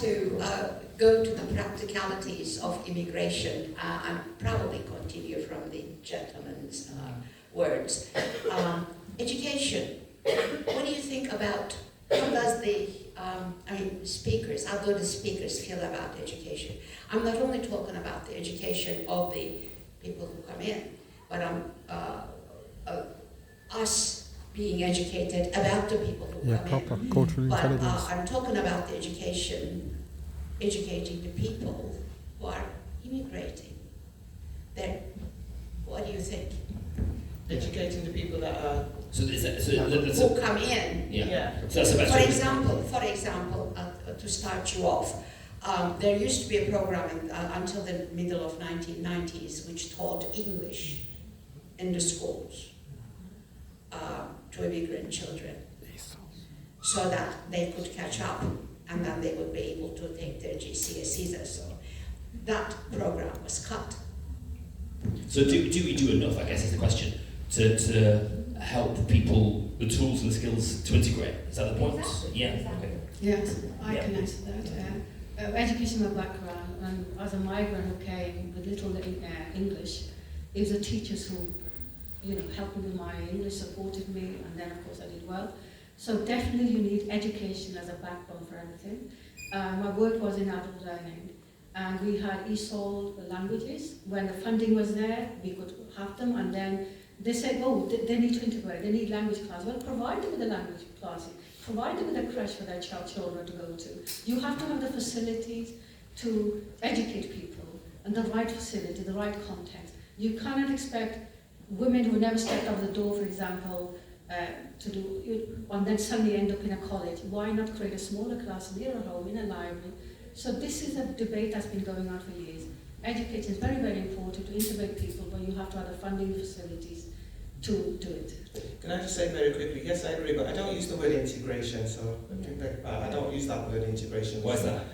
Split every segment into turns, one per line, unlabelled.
to go to the practicalities of immigration and probably continue from the gentleman's words. Education. What do you think about, how does the, speakers, how do the speakers feel about education? I'm not only talking about the education of the people who come in, but us being educated about the people who come
proper
in.
cultural intelligence.
I'm talking about the educating the people who are immigrating. Then, what do you think?
Educating the people that are
who come in.
Yeah.
For example, to start you off, there used to be a program until the middle of 1990s which taught English in the schools to immigrant children, so that they could catch up and then they would be able to take their GCSEs and so. That program was cut.
So do we do enough, I guess is the question, to help people the tools and the skills to integrate? Is that the point?
Exactly.
Yeah.
Exactly.
Okay.
Yes, I can answer that. Educational background, and as a migrant who came with little English, it was the teachers who, helped me with my English, supported me, and then of course I did well. So definitely you need education as a backbone for everything. My work was in adult learning, and we had ESOL languages. When the funding was there, we could have them, and then they said, they need to integrate, they need language classes. Well, provide them with a language class, provide them with a creche for their children to go to. You have to have the facilities to educate people, and the right facility, the right context. You cannot expect women who never stepped out of the door, for example, to do, and then suddenly end up in a college. Why not create a smaller class near a home, in a library? So this is a debate that's been going on for years. Education is very, very important to integrate people, but you have to have the funding facilities to do it.
Can I just say very quickly, yes, I agree, but I don't use the word integration, so I don't use that word integration.
Why is that?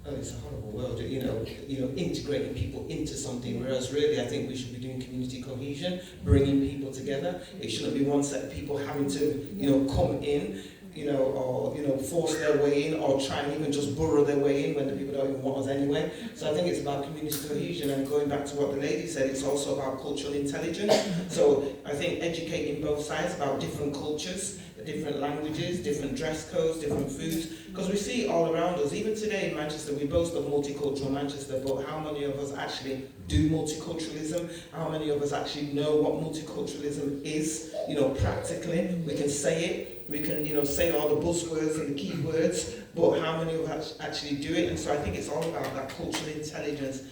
Oh, it's a horrible word, integrating people into something, whereas really I think we should be doing community cohesion, bringing people together. It shouldn't be one set of people having to, come in, or force their way in, or try and even just burrow their way in when the people don't even want us anyway. So I think it's about community cohesion, and going back to what the lady said, it's also about cultural intelligence. So I think educating both sides about different cultures, different languages, different dress codes, different foods, because we see it all around us. Even today in Manchester, we boast of multicultural Manchester, but how many of us actually do multiculturalism? How many of us actually know what multiculturalism is, practically? We can say it, we can, say all the buzzwords and the key words, but how many of us actually do it? And so I think it's all about that cultural intelligence,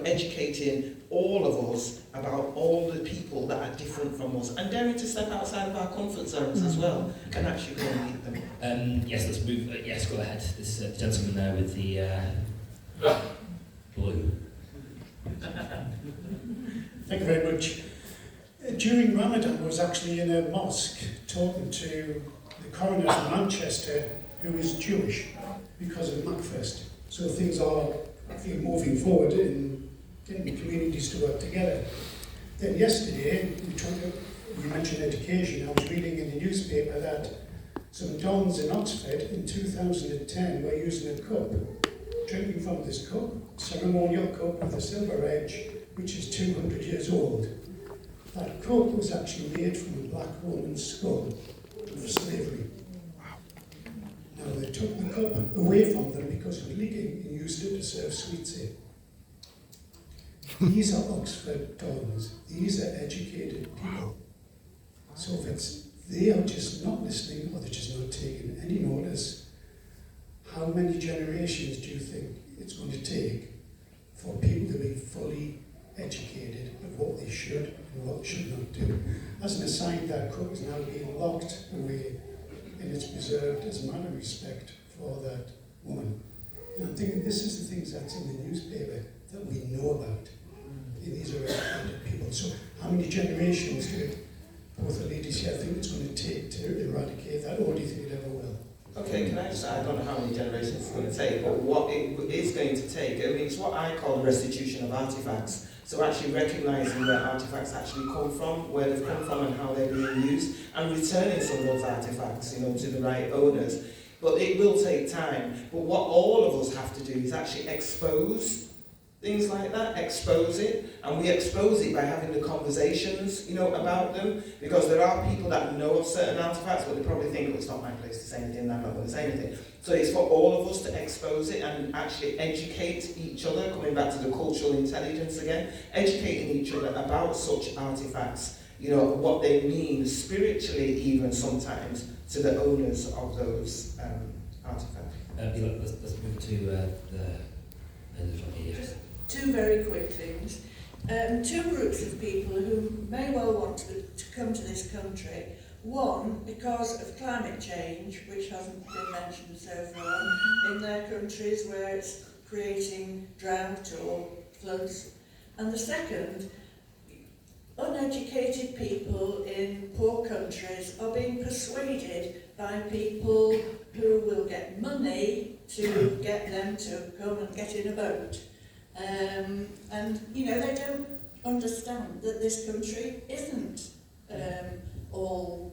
educating all of us about all the people that are different from us, and daring to step outside of our comfort zones as well, and actually go and meet them.
Yes, let's move. Yes, go ahead. This gentleman there with the blue.
Thank you very much. During Ramadan, I was actually in a mosque talking to the coroner of Manchester, who is Jewish, because of MACfest. So things are, I think, moving forward in getting communities to work together. Then yesterday, you mentioned education. I was reading in the newspaper that some dons in Oxford in 2010 were using a cup, drinking from this cup, ceremonial cup with a silver edge, which is 200 years old. That cup was actually made from a black woman's skull for slavery. Now they took the cup away from them because it was leaking and used it to serve sweets in. These are Oxford dons. These are educated people. So if they are just not listening, or they're just not taking any notice, how many generations do you think it's going to take for people to be fully educated of what they should and what they should not do? As an aside, that cup is now being locked away, and it's preserved as a matter of respect for that woman. And I'm thinking, this is the things that's in the newspaper that we know about. And these are educated people. So how many generations do both the ladies here think it's going to take to eradicate that, or do you think it ever will?
Okay, can I just say, I don't know how many generations it's going to take, but what it is going to take, it's what I call the restitution of artefacts. So actually recognising where artefacts actually come from, where they've come from and how they're being used, and returning some of those artefacts, to the right owners. But it will take time. But what all of us have to do is actually expose things like that, expose it, and we expose it by having the conversations, about them, because there are people that know of certain artifacts, but they probably think, it's not my place to say anything, I'm not going to say anything. So it's for all of us to expose it and actually educate each other, coming back to the cultural intelligence again, educating each other about such artifacts, what they mean spiritually even sometimes to the owners of those artifacts.
Let's move to the end of here.
Two very quick things. Two groups of people who may well want to come to this country. One, because of climate change, which hasn't been mentioned so far, in their countries where it's creating drought or floods. And the second, uneducated people in poor countries are being persuaded by people who will get money to get them to come and get in a boat. And they don't understand that this country isn't all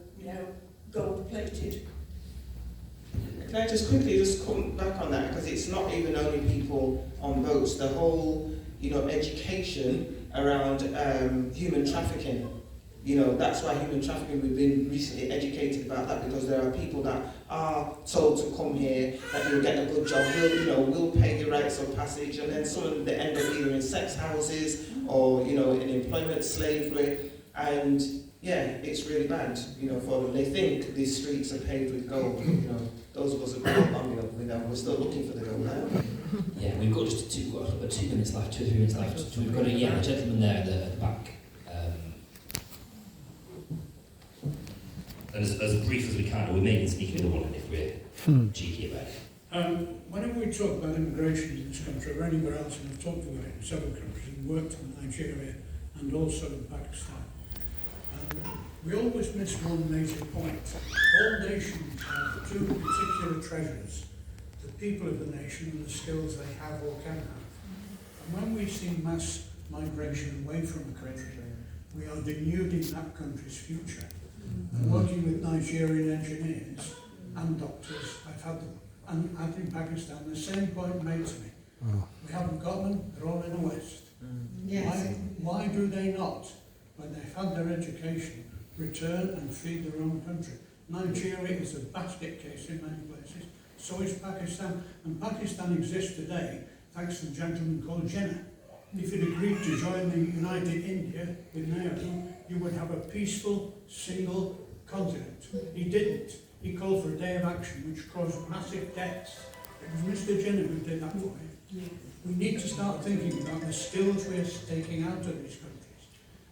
gold-plated.
Can I just quickly come back on that, because it's not even only people on boats, the whole education around human trafficking. That's why human trafficking, we've been recently educated about that, because there are people that are told to come here, that you'll get a good job, we'll pay your rights of passage, and then some of them, they end up either in sex houses or, in employment slavery, and it's really bad, for them. They think these streets are paved with gold, those of us have been long enough, we're still looking for the gold now.
Yeah, we've got just 2 minutes left, 2 or 3 minutes left. So we've got a gentleman there at the back. And as brief as we can, we may sneak another one in if we're cheeky about it.
Whenever we talk about immigration in this country or anywhere else, and I've talked about it in several countries and worked in Nigeria and also in Pakistan, we always miss one major point. All nations have 2 particular treasures: the people of the nation and the skills they have or can have. And when we see mass migration away from a country, we are denuding that country's future. And working with Nigerian engineers and doctors, I've had them, and I've in Pakistan, the same point made to me. We haven't got them, they're all in the West.
Yes.
Why do they not, when they've had their education, return and feed their own country? Nigeria is a basket case in many places, so is Pakistan, and Pakistan exists today thanks to a gentleman called Jinnah. If he'd agreed to join the United India with Nehru, you would have a peaceful, single continent. He didn't. He called for a day of action, which caused massive deaths. It was Mr. Jinnah who did that for him. We need to start thinking about the skills we're taking out of these countries.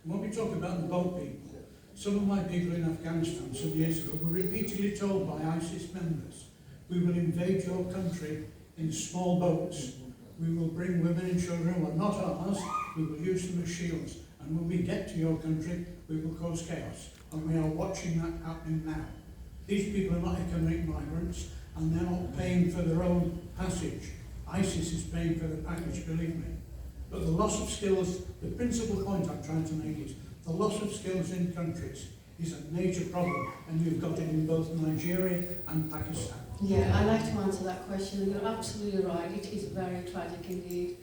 And when we talk about the boat people, some of my people in Afghanistan some years ago were repeatedly told by ISIS members, we will invade your country in small boats. We will bring women and children who are not ours, we will use them as shields. And when we get to your country, we will cause chaos. And we are watching that happening now. These people are not economic migrants, and they're not paying for their own passage. ISIS is paying for the package, believe me. But the loss of skills, the principal point I'm trying to make is, the loss of skills in countries is a major problem, and you've got it in both Nigeria and Pakistan.
Yeah, I'd like to answer that question. You're absolutely right. It is very tragic indeed.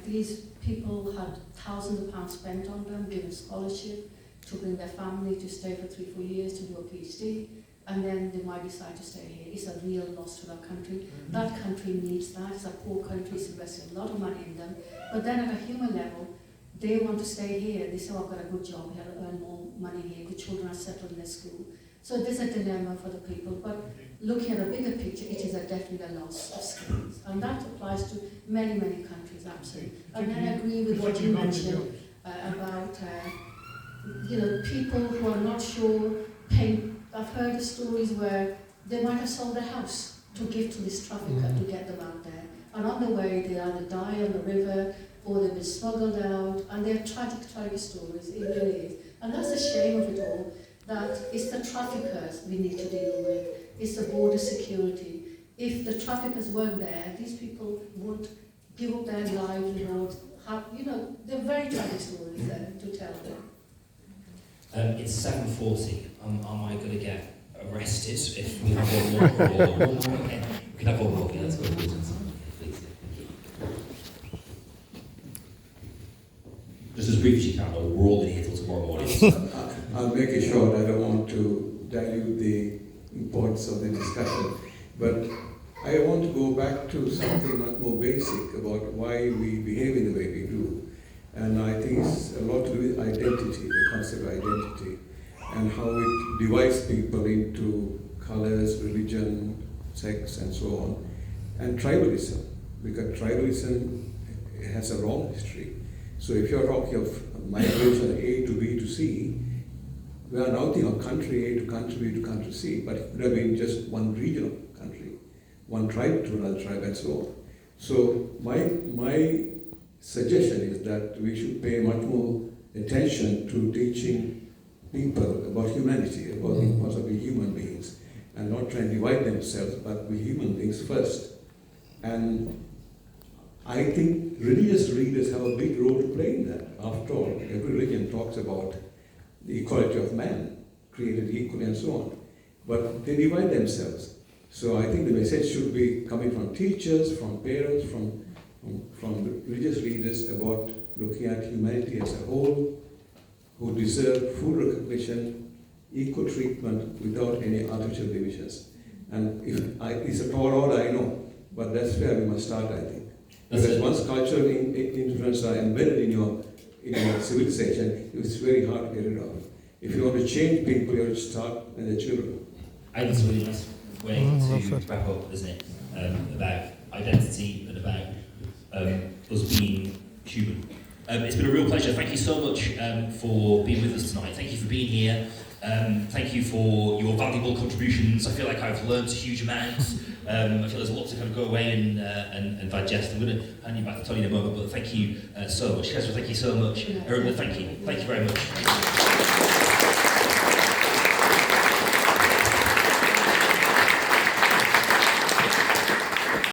These people had thousands of pounds spent on them, given scholarship, to bring their family to stay for 3-4 years to do a PhD, and then they might decide to stay here. It's a real loss to that country. Mm-hmm. That country needs that. It's a poor country, it's invested a lot of money in them. But then at a human level, they want to stay here. They say, oh, I've got a good job here, I'll earn more money here. The children are settled in their school. So there's a dilemma for the people. But looking at a bigger picture, it is definitely a loss of skills. And that applies to many, many countries, absolutely. And then I agree with what you mentioned about people who are not sure, paying. I've heard the stories where they might have sold their house to give to this trafficker to get them out there. And on the way, they either die on the river or they've been smuggled out. And they're tragic, tragic stories. It really is. And that's the shame of it all, that it's the traffickers we need to deal with. It's the border security. If the traffickers weren't there, these people would give up their livelihood. They're very tragic stories to tell them.
It's 7:40. Am I going to get arrested if we have one more, or one more. Okay. We can have one more. Okay, let's go. Please. Just as brief as you can, or we're all in here till tomorrow morning.
I'll make it short. I don't want to dilute the importance of the discussion, but I want to go back to something much more basic about why we behave in the way we do. And I think it's a lot to do with identity, the concept of identity, and how it divides people into colors, religion, sex, and so on. And tribalism, because tribalism has a long history. So if you're talking of migration A to B to C, we are now thinking of country A to country B to country C, but it could have been just one region of country, one tribe to another tribe, and so on. So my suggestion is that we should pay much more attention to teaching people about humanity, about the importance of being human beings, and not try and divide themselves, but be human beings first. And I think religious leaders have a big role to play in that. After all, every religion talks about the equality of man, created equally and so on. But they divide themselves. So I think the message should be coming from teachers, from parents, from religious leaders about looking at humanity as a whole, who deserve full recognition, equal treatment without any artificial divisions. And it's a tall order, I know, but that's where we must start, I think. Because once cultural influences are embedded in your civilization, it's very hard to get rid of. If you want to change people, you have to start in the children.
I think it's a really nice way to wrap up, isn't it? About identity and about us being human. It's been a real pleasure. Thank you so much for being with us tonight. Thank you for being here. Thank you for your valuable contributions. I feel like I've learned a huge amount. I feel there's a lot to kind of go away and digest. I'm going to hand you back to Tony in a moment, but thank you so much. Kesra, thank you so much. Aruna, thank you. Thank you very much.